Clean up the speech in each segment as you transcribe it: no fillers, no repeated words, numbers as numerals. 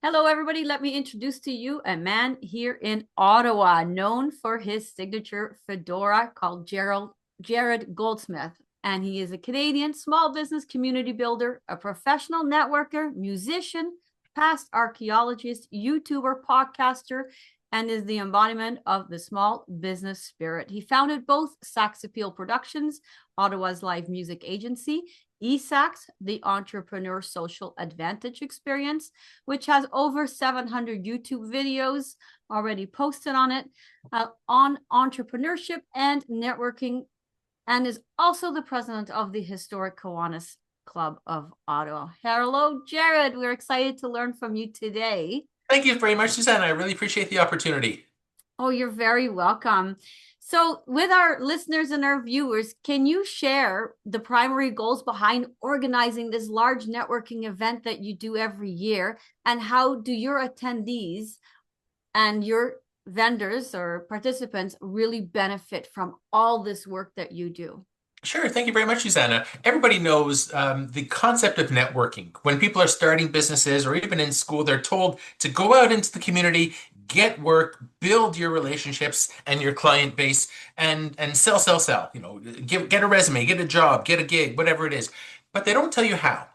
Hello, everybody. Let me introduce to you a man here in Ottawa, known for his signature fedora called Jarrod Goldsmith. And he is a Canadian small business community builder, a professional networker, musician, past archaeologist, YouTuber, podcaster, and is the embodiment of the small business spirit. He founded both Sax Appeal Productions, Ottawa's live music agency, eSAX, the Entrepreneur Social Advantage Experience, which has over 700 YouTube videos already posted on it, on entrepreneurship and networking, and is also the president of the historic Kiwanis Club of Ottawa. Hello, Jarrod. We're excited to learn from you today. Thank you very much, Suzanne. I really appreciate the opportunity. Oh, you're very welcome. So, with our listeners and our viewers, can you share the primary goals behind organizing this large networking event that you do every year? And how do your attendees and your vendors or participants really benefit from all this work that you do? Sure. Thank you very much, Susanna. Everybody knows the concept of networking. When people are starting businesses or even in school, they're told to go out into the community, get work, build your relationships and your client base, and sell, sell, sell. Get a resume, get a job, get a gig, whatever it is. But they don't tell you how.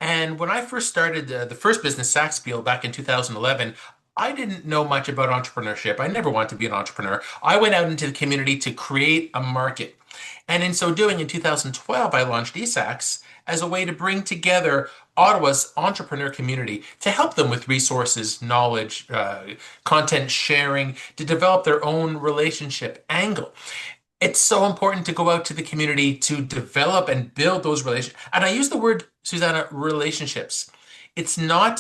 And when I first started the first business, Sax Appeal, back in 2011, I didn't know much about entrepreneurship. I never wanted to be an entrepreneur. I went out into the community to create a market. And in so doing, in 2012, I launched eSAX as a way to bring together Ottawa's entrepreneur community to help them with resources, knowledge, content sharing, to develop their own relationship angle. It's so important to go out to the community to develop and build those relationships. And I use the word, Susanna, relationships. It's not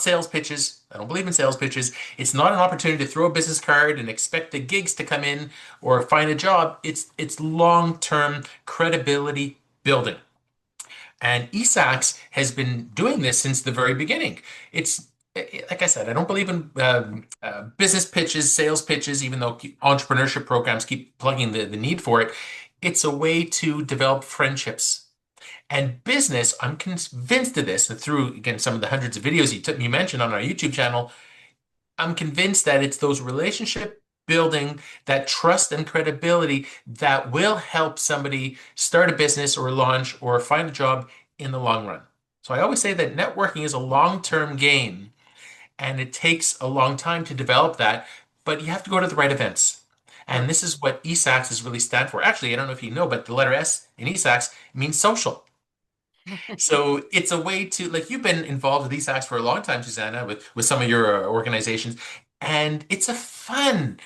sales pitches. I don't believe in sales pitches. It's not an opportunity to throw a business card and expect the gigs to come in or find a job. It's long-term credibility building. And eSAX has been doing this since the very beginning. It's like I said, I don't believe in business pitches, sales pitches, even though entrepreneurship programs keep plugging the need for it. It's a way to develop friendships. And business, I'm convinced of this, and through, again, some of the hundreds of videos you mentioned on our YouTube channel, I'm convinced that it's those relationship building, that trust and credibility that will help somebody start a business or launch or find a job in the long run. So I always say that networking is a long-term game and it takes a long time to develop that, but you have to go to the right events. And this is what eSAX is really stand for. Actually, I don't know if you know, but the letter S in eSAX means social. So it's a way to, like, you've been involved with eSAX for a long time, Susanna, with some of your organizations, and it's a fun,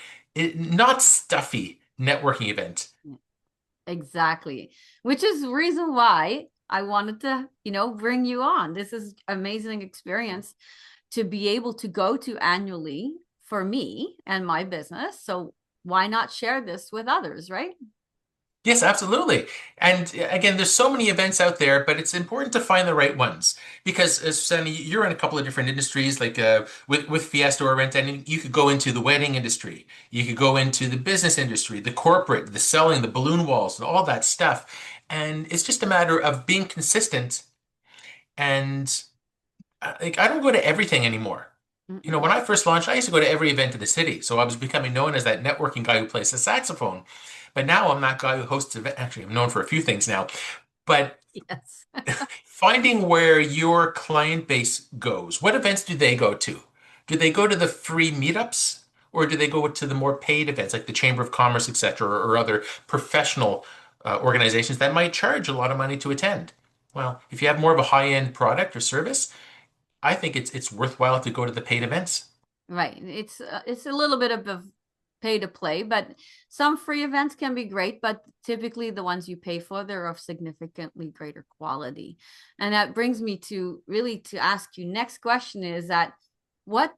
not stuffy networking event. Exactly. Which is the reason why I wanted to, bring you on. This is amazing experience to be able to go to annually for me and my business. So why not share this with others, right? Yes, absolutely. And again, there's so many events out there, but it's important to find the right ones because, Susanna, you're in a couple of different industries, like with Fiesta or Rent, and you could go into the wedding industry, you could go into the business industry, the corporate, the selling, the balloon walls, and all that stuff. And it's just a matter of being consistent. And like, I don't go to everything anymore. When I first launched, I used to go to every event in the city. So I was becoming known as that networking guy who plays the saxophone. But now I'm that guy who hosts events. Actually, I'm known for a few things now. But Yes. finding where your client base goes, what events do they go to? Do they go to the free meetups? Or do they go to the more paid events like the Chamber of Commerce, etc., or other professional organizations that might charge a lot of money to attend? Well, if you have more of a high-end product or service, I think it's worthwhile to go to the paid events. Right. It's a little bit of a pay to play, but some free events can be great, but typically the ones you pay for, they're of significantly greater quality. And that brings me to really to ask you next question is that what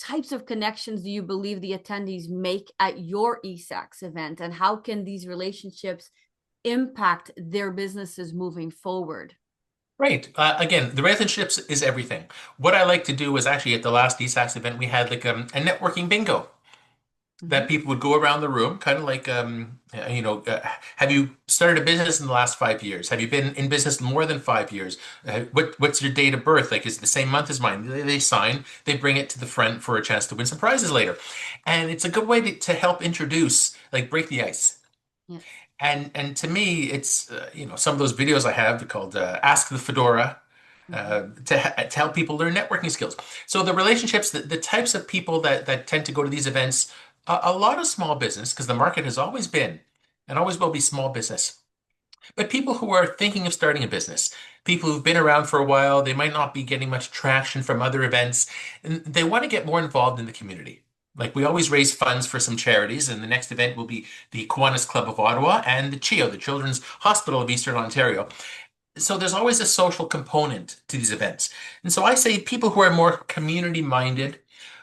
types of connections do you believe the attendees make at your eSAX event, and how can these relationships impact their businesses moving forward? Right. Again, the relationships is everything. What I like to do is actually at the last eSAX event, we had like a networking bingo. Hmm. that people would go around the room, kind of like, have you started a business in the last 5 years? Have you been in business more than 5 years? What's your date of birth? Like, is it the same month as mine? They sign, they bring it to the front for a chance to win some prizes later. And it's a good way to help introduce, like, break the ice. Yes. And to me, it's some of those videos I have called Ask the Fedora Hmm. to help people learn networking skills. So the relationships, the types of people that tend to go to these events, a lot of small business, because the market has always been and always will be small business. But people who are thinking of starting a business, people who've been around for a while, they might not be getting much traction from other events, and they want to get more involved in the community. Like we always raise funds for some charities, and the next event will be the Kiwanis Club of Ottawa and the CHIO, the Children's Hospital of Eastern Ontario. So there's always a social component to these events. And so I say people who are more community minded,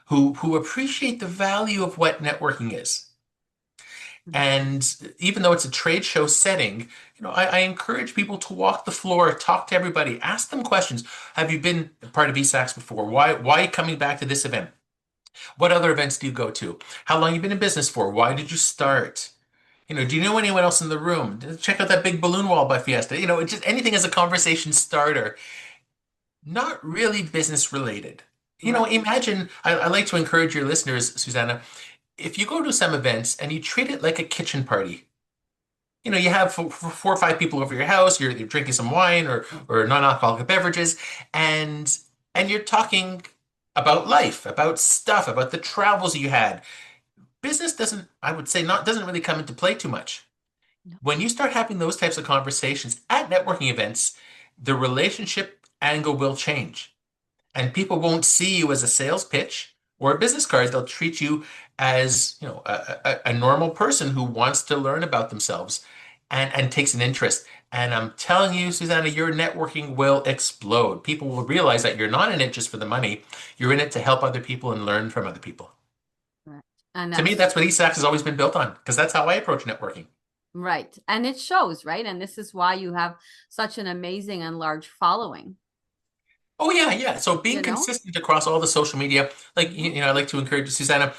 who appreciate the value of what networking is. And even though it's a trade show setting, I encourage people to walk the floor, talk to everybody, ask them questions. Have you been a part of eSAX before? Why are you coming back to this event? What other events do you go to? How long have you been in business for? Why did you start? Do you know anyone else in the room? Check out that big balloon wall by Fiesta. Just anything as a conversation starter, not really business related. Right. Imagine, I like to encourage your listeners, Susanna, if you go to some events and you treat it like a kitchen party. You have 4 or 5 people over your house, you're drinking some wine or non-alcoholic beverages, and you're talking about life, about stuff, about the travels you had. Business doesn't, I would say, not doesn't really come into play too much. No. When you start having those types of conversations at networking events, the relationship angle will change. And people won't see you as a sales pitch or a business card. They'll treat you as, a normal person who wants to learn about themselves and takes an interest. And I'm telling you, Susanna, your networking will explode. People will realize that you're not in it just for the money. You're in it to help other people and learn from other people. Right. And To me, that's that's what eSAX has always been built on, because that's how I approach networking. right. And it shows, right? And this is why you have such an amazing and large following, Oh yeah, yeah. So being you know? consistent across all the social media, like Hmm. I like to encourage Susanna.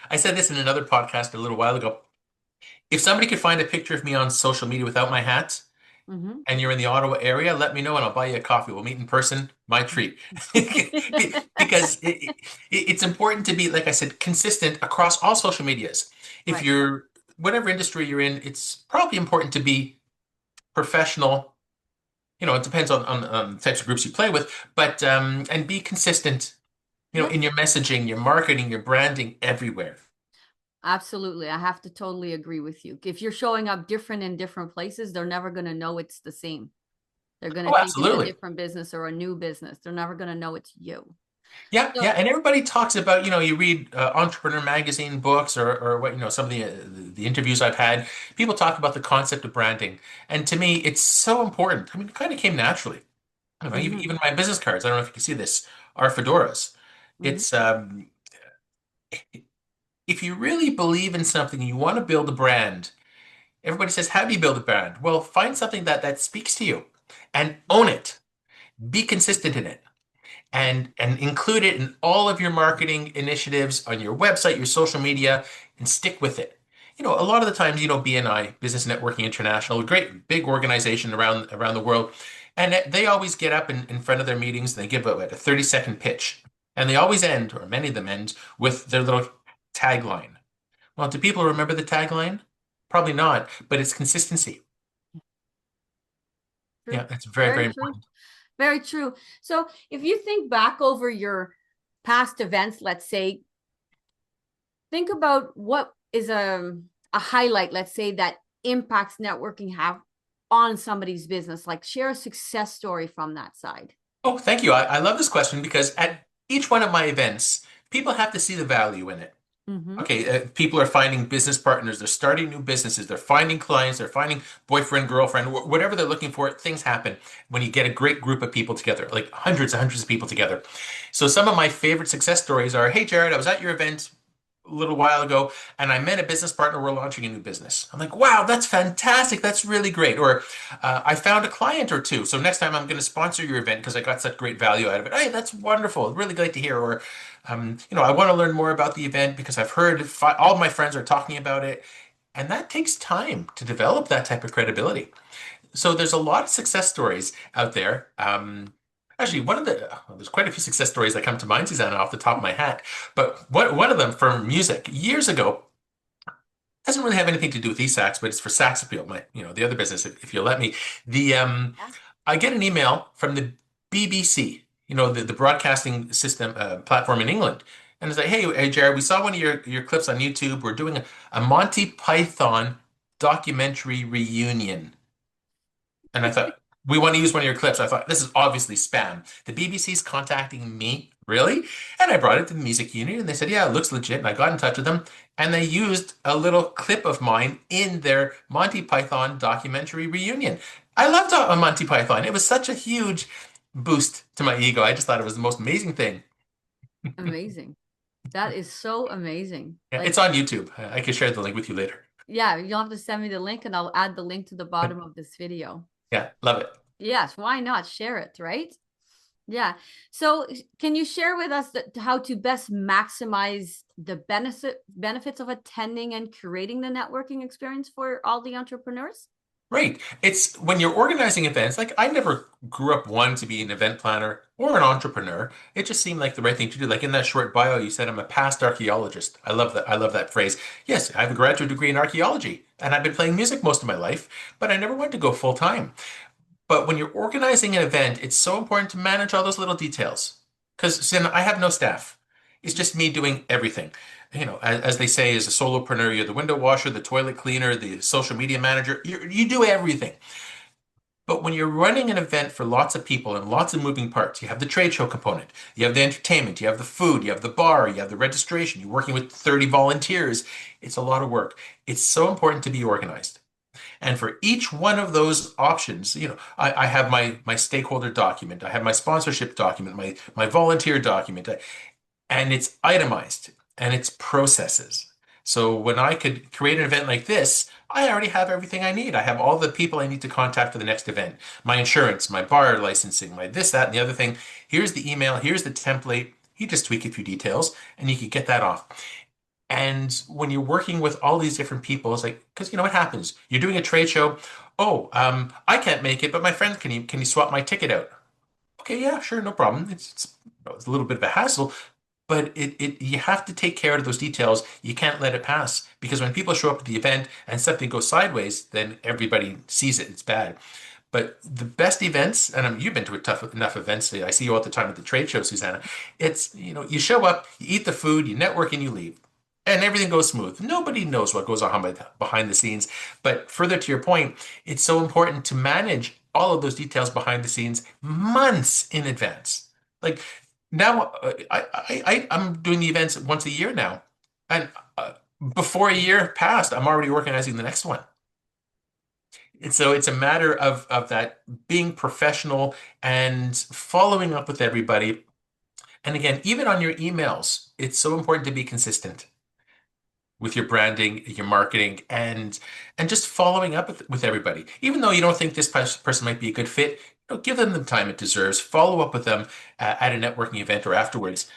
I said this in another podcast a little while ago. If somebody could find a picture of me on social media without my hat, Hmm. and you're in the Ottawa area, let me know and I'll buy you a coffee. We'll meet in person. My treat. Because it's important to be, like I said, consistent across all social medias. If Right. you're, whatever industry you're in, it's probably important to be professional. It depends on the types of groups you play with, but and be consistent, in Yes. your messaging, your marketing, your branding everywhere. Absolutely. I have to totally agree with you. If you're showing up different in different places, they're never going to know it's the same. They're going Oh, to think it's a absolutely. different business or a new business. They're never going to know it's you. Yeah, yeah, So, and everybody talks about, you read Entrepreneur magazine books or what, some of the interviews I've had. People talk about the concept of branding, and to me, it's so important. I mean, it kind of came naturally. mhm, Even my business cards. I don't know if you can see this, are fedoras. mhm, It's if you really believe in something, you want to build a brand. Everybody says, "How do you build a brand?" Well, find something that speaks to you, and own it. Be consistent in it. And include it in all of your marketing initiatives on your website, your social media, and stick with it. A lot of the times, BNI, Business Networking International, a great big organization around the world, and they always get up in front of their meetings and they give a 30-second pitch. And they always end, or many of them end, with their little tagline. Well, do people remember the tagline? Probably not, but it's consistency. true. Yeah, that's very, Very very true. important. Very true. So, if you think back over your past events, let's say, think about what is a highlight, let's say, that impacts networking have on somebody's business. Like, share a success story from that side. Oh, thank you. I love this question because at each one of my events, people have to see the value in it. Mm-hmm. Okay, people are finding business partners, they're starting new businesses, they're finding clients, they're finding boyfriend, girlfriend, whatever they're looking for. Things happen when you get a great group of people together, like hundreds and hundreds of people together. So some of my favorite success stories are, "Hey, Jarrod, I was at your event little while ago, and I met a business partner. We're launching a new business. I'm like, wow, that's fantastic. That's really great. Or I found a client or two. So next time I'm going to sponsor your event because I got such great value out of it. Hey, that's wonderful. Really great to hear. Or, I want to learn more about the event because I've heard all my friends are talking about it. And that takes time to develop that type of credibility. So there's a lot of success stories out there. Actually, there's quite a few success stories that come to mind, Susanna, off the top of my head. But one of them for music years ago doesn't really have anything to do with eSAX, but it's for Sax Appeal, the other business, if you'll let me. The Yeah. I get an email from the BBC, the broadcasting system platform in England, and it's like, hey, Jared, we saw one of your clips on YouTube. We're doing a Monty Python documentary reunion. And I thought, we want to use one of your clips. I thought, this is obviously spam. The BBC's contacting me, really? And I brought it to the music union, and they said, yeah, it looks legit. And I got in touch with them, and they used a little clip of mine in their Monty Python documentary reunion. I loved Monty Python. It was such a huge boost to my ego. I just thought it was the most amazing thing. Amazing. That is so amazing. Yeah, Like, it's on YouTube. I can share the link with you later. yeah, you'll have to send me the link and I'll add the link to the bottom of this video. Yeah, love it. Yes, why not share it, right? Yeah. So can you share with us how to best maximize the benefits of attending and curating the networking experience for all the entrepreneurs? Right. It's when you're organizing events, like I never grew up wanting to be an event planner or an entrepreneur. It just seemed like the right thing to do. Like in that short bio, you said I'm a past archaeologist. I love that. I love that phrase. Yes, I have a graduate degree in archaeology and I've been playing music most of my life, but I never wanted to go full time. But when you're organizing an event, it's so important to manage all those little details. Because I have no staff. It's just me doing everything. As they say, as a solopreneur, you're the window washer, the toilet cleaner, the social media manager. You do everything. But when you're running an event for lots of people and lots of moving parts, you have the trade show component, you have the entertainment, you have the food, you have the bar, you have the registration, you're working with 30 volunteers. It's a lot of work. It's so important to be organized. And for each one of those options, I have my stakeholder document, I have my sponsorship document, my volunteer document, and it's itemized and it's processes. So when I could create an event like this, I already have everything I need. I have all the people I need to contact for the next event, my insurance, my bar licensing, my this, that, and the other thing. Here's the email, here's the template. You just tweak a few details and you can get that off. And when you're working with all these different people, it's like, because you know what happens? You're doing a trade show. Oh, I can't make it, but my friend, can you swap my ticket out? Okay, yeah, sure, no problem. It's a little bit of a hassle, but you have to take care of those details. You can't let it pass because when people show up at the event and something goes sideways, then everybody sees it. It's bad. But the best events, and you've been to tough enough events. I see you all the time at the trade show, Susanna. It's, you show up, you eat the food, you network, and you leave. And everything goes smooth. Nobody knows what goes on behind the scenes. But further to your point, it's so important to manage all of those details behind the scenes months in advance. Like now, I'm doing the events once a year now. And before a year passed, I'm already organizing the next one. And so it's a matter of that being professional and following up with everybody. And again, even on your emails, it's so important to be consistent with your branding, your marketing, and just following up with everybody. Even though you don't think this person might be a good fit, give them the time it deserves. Follow up with them at a networking event or afterwards.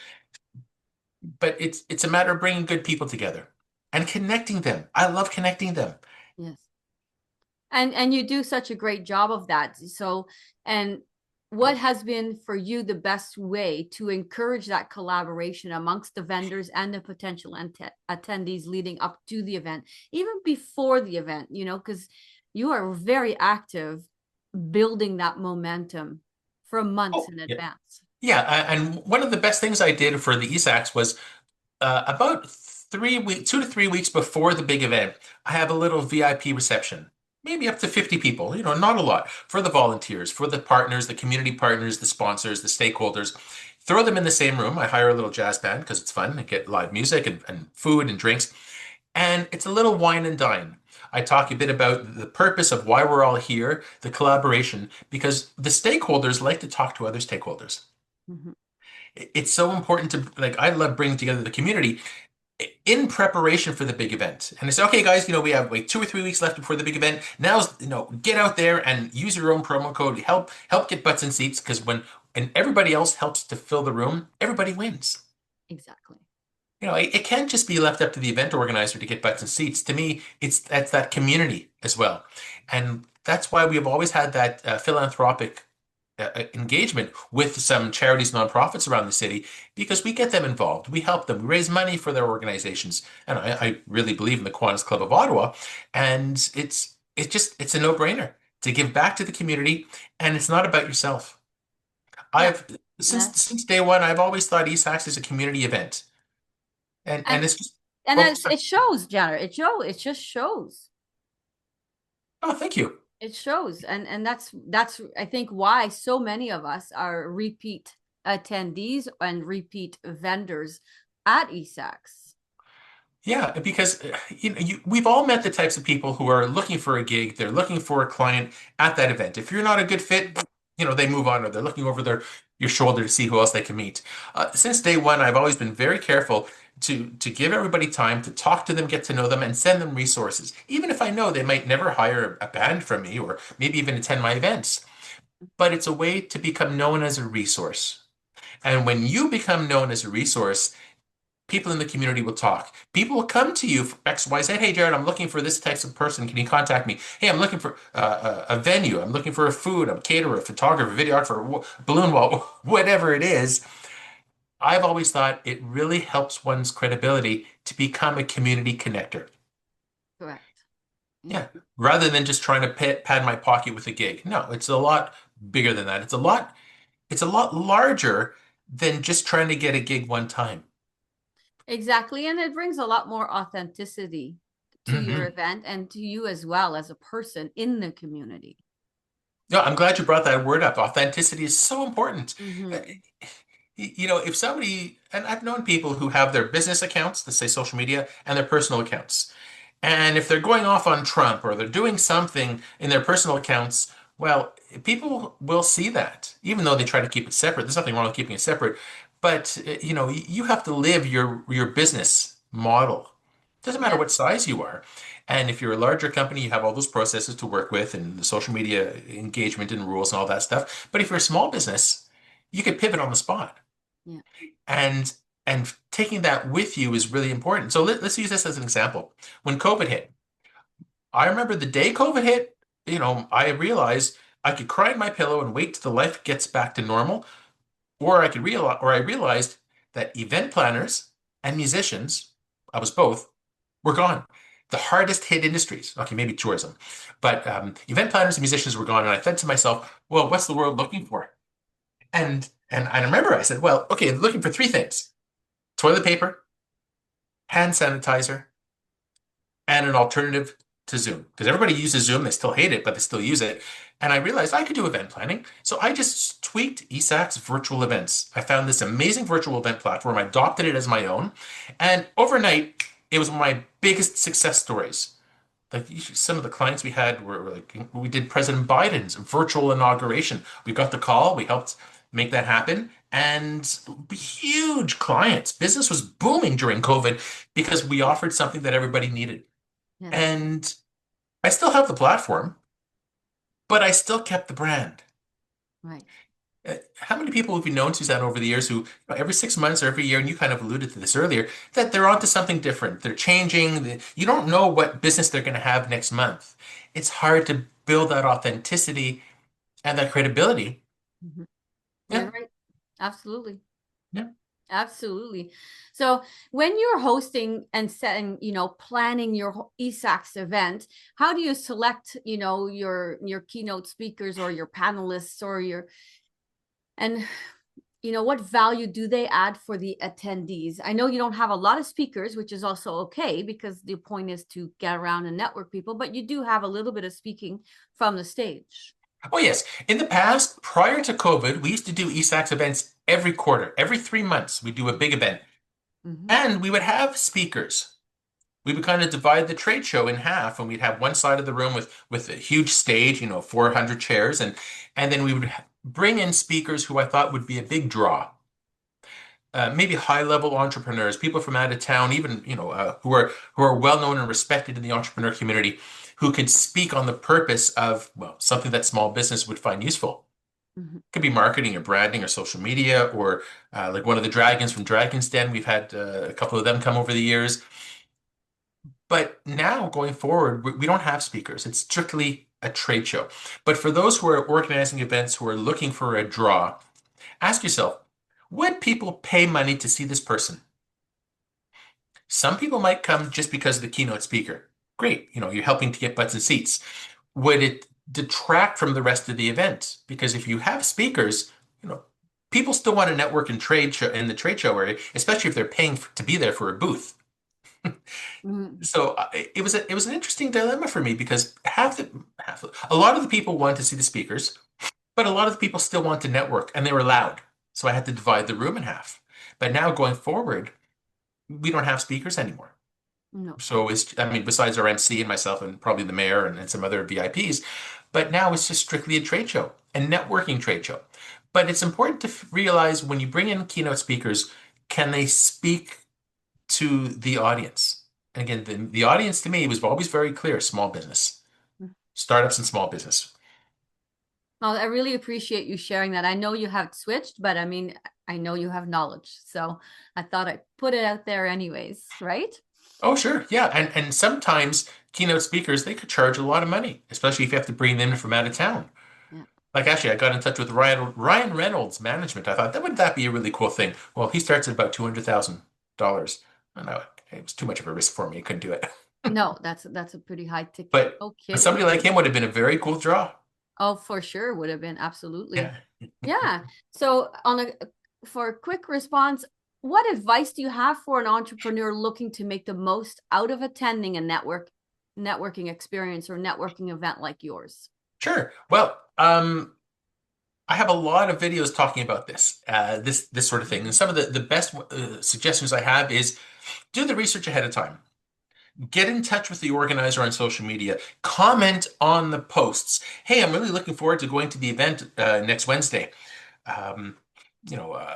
But it's a matter of bringing good people together and connecting them. I love connecting them. Yes. And you do such a great job of that. So, and what has been for you the best way to encourage that collaboration amongst the vendors and the potential attendees leading up to the event, even before the event, because you are very active building that momentum for months in Yeah. advance. Yeah, and one of the best things I did for the eSAX was about 3 weeks, 2 to 3 weeks before the big event, I have a little VIP reception, maybe up to 50 people, not a lot, for the volunteers, for the partners, the community partners, the sponsors, the stakeholders. Throw them in the same room. I hire a little jazz band because it's fun and get live music and food and drinks. And it's a little wine and dine. I talk a bit about the purpose of why we're all here, the collaboration, because the stakeholders like to talk to other stakeholders. Mhm. It's so important to, like, I love bringing together the community. in preparation for the big event. And they say, okay, guys, we have like 2 or 3 weeks left before the big event. Now's, get out there and use your own promo code. Help get butts and seats because and everybody else helps to fill the room, everybody wins. Exactly. It can't just be left up to the event organizer to get butts and seats. To me, that's that community as well. And that's why we have always had that philanthropic engagement with some charities, nonprofits around the city, because we get them involved. We help them. We raise money for their organizations. And I really believe in the Kiwanis Club of Ottawa. And it's a no-brainer to give back to the community. And it's not about yourself. Yeah. I've Yeah. since day one, I've always thought eSAX is a community event. And And it's just, and oh, it shows, Janet. It just shows. oh, thank you. It shows, and that's I think why so many of us are repeat attendees and repeat vendors at eSAX. Yeah, because we've all met the types of people who are looking for a gig, they're looking for a client at that event. If you're not a good fit, they move on or they're looking over your shoulder to see who else they can meet. Since day one, I've always been very careful to give everybody time to talk to them, get to know them, and send them resources. Even if I know they might never hire a band from me or maybe even attend my events. But it's a way to become known as a resource. And when you become known as a resource, people in the community will talk. People will come to you for X, Y, Z. Hey, Jarrod, I'm looking for this type of person. Can you contact me? Hey, I'm looking for a venue. I'm looking for a food. I'm a caterer, a photographer, videographer, balloon wall, whatever it is. I've always thought it really helps one's credibility to become a community connector. Correct. Yeah. Yeah. Rather than just trying to pad my pocket with a gig. No, it's a lot bigger than that. It's a lot larger than just trying to get a gig one time. Exactly, and it brings a lot more authenticity to your Hmm. event and to you as well as a person in the community. No, I'm glad you brought that word up. Authenticity is so important. Uh, Mm-hmm. if somebody, and I've known people who have their business accounts, let's say social media, and their personal accounts. And if they're going off on Trump or they're doing something in their personal accounts, well, people will see that, even though they try to keep it separate. There's nothing wrong with keeping it separate. But, you have to live your business model. Doesn't matter Yeah. what size you are. And if you're a larger company, you have all those processes to work with and the social media engagement and rules and all that stuff. But if you're a small business, you could pivot on the spot. Yeah. And taking that with you is really important. So let's use this as an example. When COVID hit, I remember the day COVID hit, I realized I could cry in my pillow and wait till the life gets back to normal, or I realized that event planners and musicians, I was both, were gone. The hardest hit industries, okay, maybe tourism, but event planners and musicians were gone. And I said to myself, well, what's the world looking for? And I remember I said, well, okay, looking for three things: toilet paper, hand sanitizer, and an alternative to Zoom. Because everybody uses Zoom, they still hate it, but they still use it. And I realized I could do event planning. So I just tweaked eSAX virtual events. I found this amazing virtual event platform, I adopted it as my own, and overnight, it was one of my biggest success stories. Like some of the clients we had were like, we did President Biden's virtual inauguration. We got the call, we helped make that happen, and huge clients. Business was booming during COVID because we offered something that everybody needed. Yes. And I still have the platform, but I still kept the brand. Right. How many people have you known, Suzanne, over the years who, every 6 months or every year, and you kind of alluded to this earlier, that they're onto something different. They're changing. You don't know what business they're going to have next month. It's hard to build that authenticity and that credibility. Mhm. You're Yeah, right. Absolutely. yeah. Absolutely. So when you're hosting and setting, planning your eSAX event, how do you select, your keynote speakers or your panelists or and what value do they add for the attendees? I know you don't have a lot of speakers, which is also okay because the point is to get around and network people, but you do have a little bit of speaking from the stage. Oh, yes. In the past, prior to COVID, we used to do eSAX events every quarter. Every 3 months, we do a big event. Mm-hmm. And we would have speakers. We would kind of divide the trade show in half, and we'd have one side of the room with a huge stage, 400 chairs, and then we would bring in speakers who I thought would be a big draw. maybe high-level entrepreneurs, people from out of town, even who are well-known and respected in the entrepreneur community, who could speak on the purpose of, well, something that small business would find useful. Mhm. Could be marketing or branding or social media or like one of the dragons from Dragon's Den. We've had a couple of them come over the years. But now going forward, we don't have speakers. It's strictly a trade show. But for those who are organizing events who are looking for a draw, ask yourself, would people pay money to see this person? Some people might come just because of the keynote speaker. Great, you're helping to get butts and seats. Would it detract from the rest of the event? Because if you have speakers, you know, people still want to network and trade show in the trade show area, especially if they're paying to be there for a booth. Mhm. So it was an interesting dilemma for me because a lot of the people wanted to see the speakers, but a lot of the people still want to network, and they were loud. So I had to divide the room in half. But now going forward, we don't have speakers anymore. No. So I mean, besides our MC and myself and probably the mayor and some other VIPs, but now it's just strictly a trade show, a networking trade show. But it's important to realize when you bring in keynote speakers, can they speak to the audience? And again, the audience to me was always very clear: small business, startups and small business. Well, I really appreciate you sharing that. I know you have switched, but I mean, I know you have knowledge. So I thought I'd put it out there anyways, right? Oh, sure. Yeah. And sometimes keynote speakers, they could charge a lot of money, especially if you have to bring them in from out of town. Yeah. Like actually, I got in touch with Ryan Reynolds Management. I thought that be a really cool thing. Well, he starts at about $200,000. I know it was too much of a risk for me. I couldn't do it. No, that's a pretty high ticket. But No somebody kidding. like him would have been a very cool draw. Oh, for sure would have been absolutely. Yeah. Yeah. So for a quick response, what advice do you have for an entrepreneur looking to make the most out of attending a networking experience or networking event like yours? Sure. Well, I have a lot of videos talking about this sort of thing. And some of the best suggestions I have is do the research ahead of time. Get in touch with the organizer on social media. Comment on the posts. Hey, I'm really looking forward to going to the event next Wednesday. Um,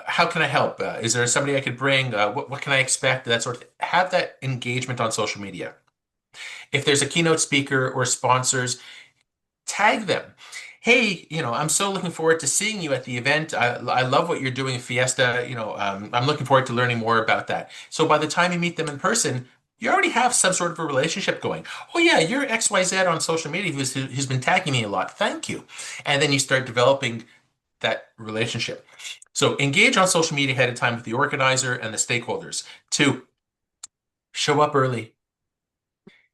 how can I help? Is there somebody I could bring? What can I expect? That sort of thing. Have that engagement on social media. If there's a keynote speaker or sponsors, tag them. Hey, I'm so looking forward to seeing you at the event. I love what you're doing at Fiesta. I'm looking forward to learning more about that. So by the time you meet them in person, you already have some sort of a relationship going. Oh yeah, you're XYZ on social media who's been tagging me a lot. Thank you. And then you start developing that relationship. So engage on social media ahead of time with the organizer and the stakeholders. Two, show up early.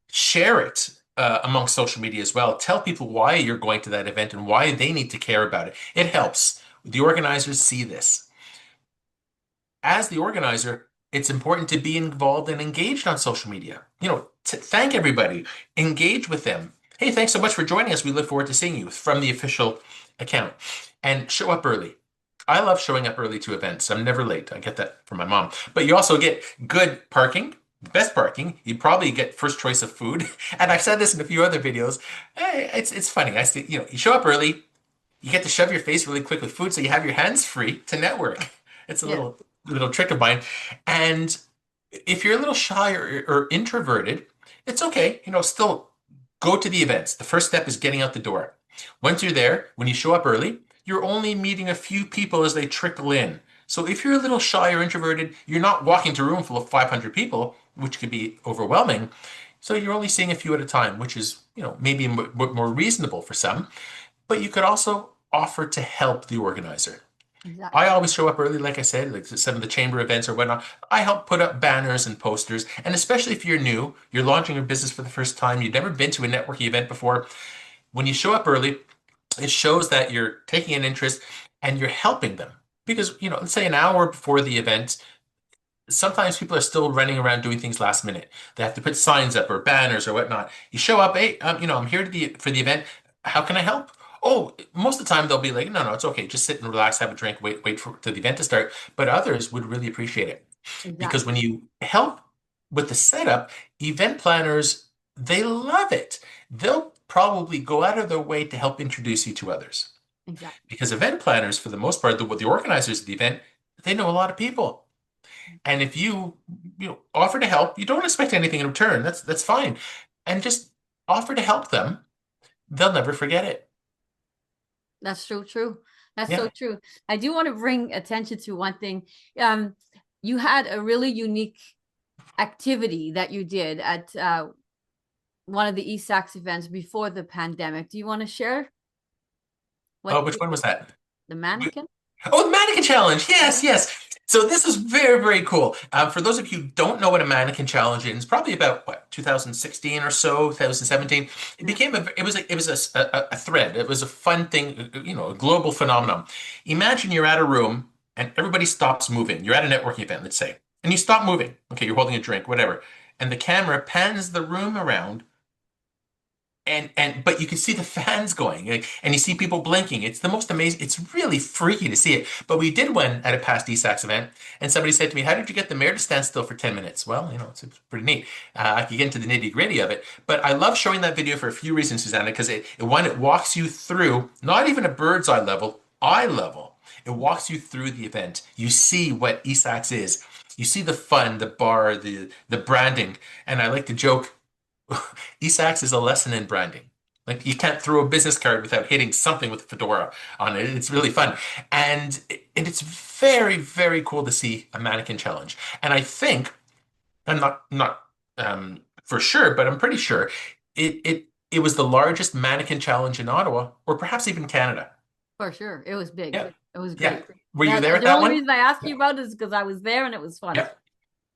Share it among social media as well. Tell people why you're going to that event and why they need to care about it. It helps. The organizers see this. As the organizer, it's important to be involved and engaged on social media. Thank everybody, engage with them. Hey, thanks so much for joining us. We look forward to seeing you from the official account. And show up early. I love showing up early to events. I'm never late. I get that from my mom. But you also get good parking, best parking. You probably get first choice of food. And I've said this in a few other videos. It's funny. I see, you show up early, you get to shove your face really quick with food so you have your hands free to network. It's a Yeah. little trick of mine. And if you're a little shy or introverted, it's okay. Still go to the events. The first step is getting out the door. Once you're there, when you show up early, you're only meeting a few people as they trickle in. So if you're a little shy or introverted, you're not walking to a room full of 500 people, which could be overwhelming. So you're only seeing a few at a time, which is, maybe more reasonable for some. But you could also offer to help the organizer. I Exactly. always show up early, like I said, like some of the chamber events or whatnot. I help put up banners and posters. And especially if you're new, you're launching your business for the first time, you've never been to a networking event before, when you show up early, it shows that you're taking an interest and you're helping them. Because, let's say an hour before the event, sometimes people are still running around doing things last minute. They have to put signs up or banners or whatnot. You show up, hey, I'm here for the event. How can I help? Oh, most of the time they'll be like, no, it's okay. Just sit and relax, have a drink, wait for the event to start. But others would really appreciate it because when Exactly. you help with the setup, event planners, they love it. They'll probably go out of their way to help introduce you to others Exactly. because event planners, for the most part, the organizers of the event, they know a lot of people. And if you offer to help, you don't expect anything in return. That's fine. And just offer to help them. They'll never forget it. That's so true. That's so Yeah. true. I do want to bring attention to one thing. Um, you had a really unique activity that you did at one of the eSAX events before the pandemic. Do you want to share what Oh, which one was that? the mannequin? Oh, the mannequin challenge. Yeah. Yes, yes. So this was very, very cool. For those of you who don't know what a mannequin challenge is, probably about what 2016 or so, 2017. It Yeah. became a thread. It was a fun thing, a global phenomenon. Imagine you're at a room and everybody stops moving. You're at a networking event, let's say, and you stop moving. Okay, you're holding a drink, whatever, and the camera pans the room around and but you can see the fans going and you see people blinking. It's the most amazing. It's really freaky to see it. But we did one at a past eSAX event, and somebody said to me, "How did you get the mayor to stand still for 10 minutes?" Well, it's pretty neat. I could get into the nitty-gritty of it, but I love showing that video for a few reasons, Susanna, because it walks you through not even a bird's eye level. It walks you through the event. You see what eSAX is. You see the fun, the bar, the branding, and I like to joke. eSAX is a lesson in branding. Like you can't throw a business card without hitting something with a fedora on it. It's really fun. And it's very, very cool to see a mannequin challenge. And I think, I'm not for sure, but I'm pretty sure it was the largest mannequin challenge in Ottawa, or perhaps even Canada. For sure. It was big. Yeah. It was Yeah. great. Were you Yeah, there at the that only one? reason I asked Yeah. you about it is because I was there and it was fun. Yeah.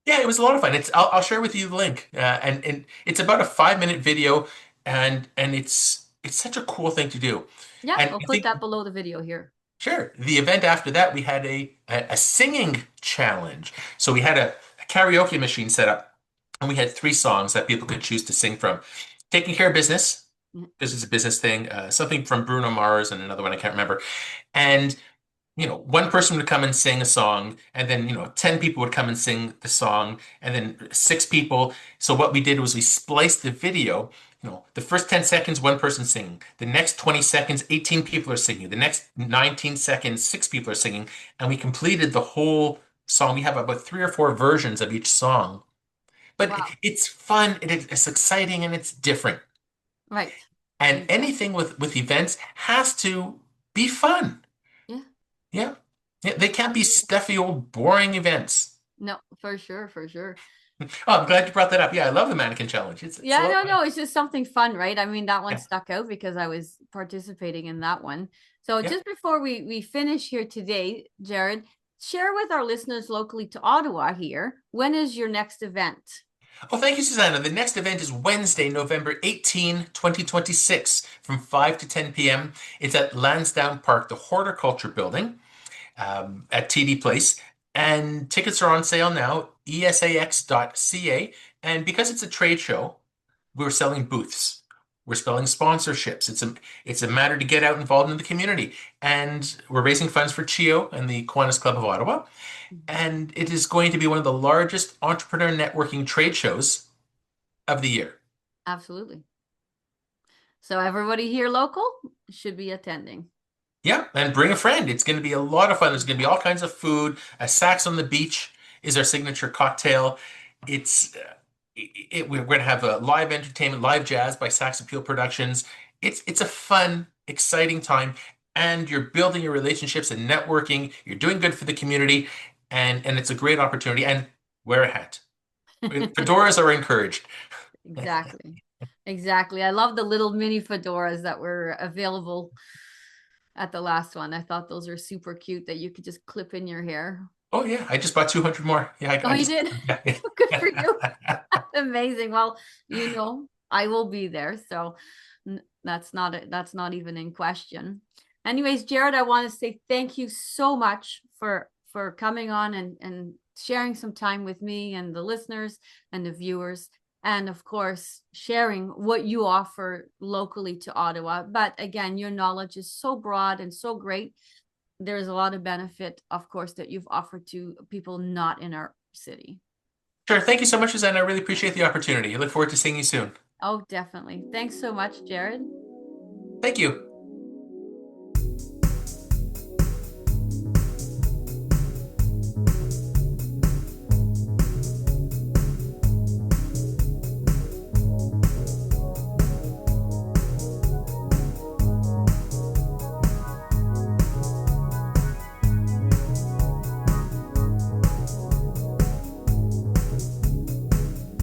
Yeah, it was a lot of fun. I'll share with you the link, and it's about a 5 minute video, and it's such a cool thing to do. Yeah, And I'll I put think that below the video here. sure, the event after that we had a singing challenge. So we had a karaoke machine set up, and we had three songs that people could choose to sing from. Taking Care of Business, Yeah. this is a business thing. Something from Bruno Mars and another one I can't remember. And one person would come and sing a song, and then, 10 people would come and sing the song, and then six people. So what we did was we spliced the video. The first 10 seconds, one person singing. The next 20 seconds, 18 people are singing. The next 19 seconds, six people are singing. And we completed the whole song. We have about three or four versions of each song. But Wow. it's fun, it's exciting, and it's different. Right. And Exactly. anything with events has to be fun. Yeah. Yeah. Yeah, they can't be Absolutely. stuffy old boring events. No, for sure, for sure. Oh, I'm glad you brought that up. Yeah, I love the mannequin challenge. It's a Yeah, lot of no, fun. no, it's just something fun, right? I mean, that one Yeah, stuck out because I was participating in that one. So yeah. just before we finish here today, Jarrod, share with our listeners locally to Ottawa here, when is your next event? Oh, thank you, Susanna. The next event is Wednesday, November 18, 2026, from 5 to 10 p.m. It's at Lansdowne Park, the Horticulture Building, at TD Place. And tickets are on sale now, esax.ca. And because it's a trade show, we're selling booths. We're selling sponsorships. It's a matter to get out involved in the community. And we're raising funds for CHIO and the Kiwanis Club of Ottawa. Mhm. And it is going to be one of the largest entrepreneur networking trade shows of the year. Absolutely. So everybody here local should be attending. Yeah, and bring a friend. It's going to be a lot of fun. There's going to be all kinds of food. A Sax on the Beach is our signature cocktail. It's we're going to have a live entertainment, live jazz by Sax Appeal Productions. It's a fun, exciting time, and you're building your relationships and networking. You're doing good for the community, and it's a great opportunity. And wear a hat. Fedoras are encouraged. Exactly. Exactly. I love the little mini fedoras that were available at the last one. I thought those are super cute that you could just clip in your hair. Oh yeah, I just bought 200 more. Yeah, Oh, I you just did? yeah. Good for you. Amazing. Well, I will be there, so that's not even in question. Anyways, Jarrod, I want to say thank you so much for coming on and sharing some time with me and the listeners and the viewers, and of course sharing what you offer locally to Ottawa. But again, your knowledge is so broad and so great. There's a lot of benefit, of course, that you've offered to people not in our city. Sure. Thank you so much, Susanna. I really appreciate the opportunity. I look forward to seeing you soon. Oh, definitely. Thanks so much, Jarrod. Thank you.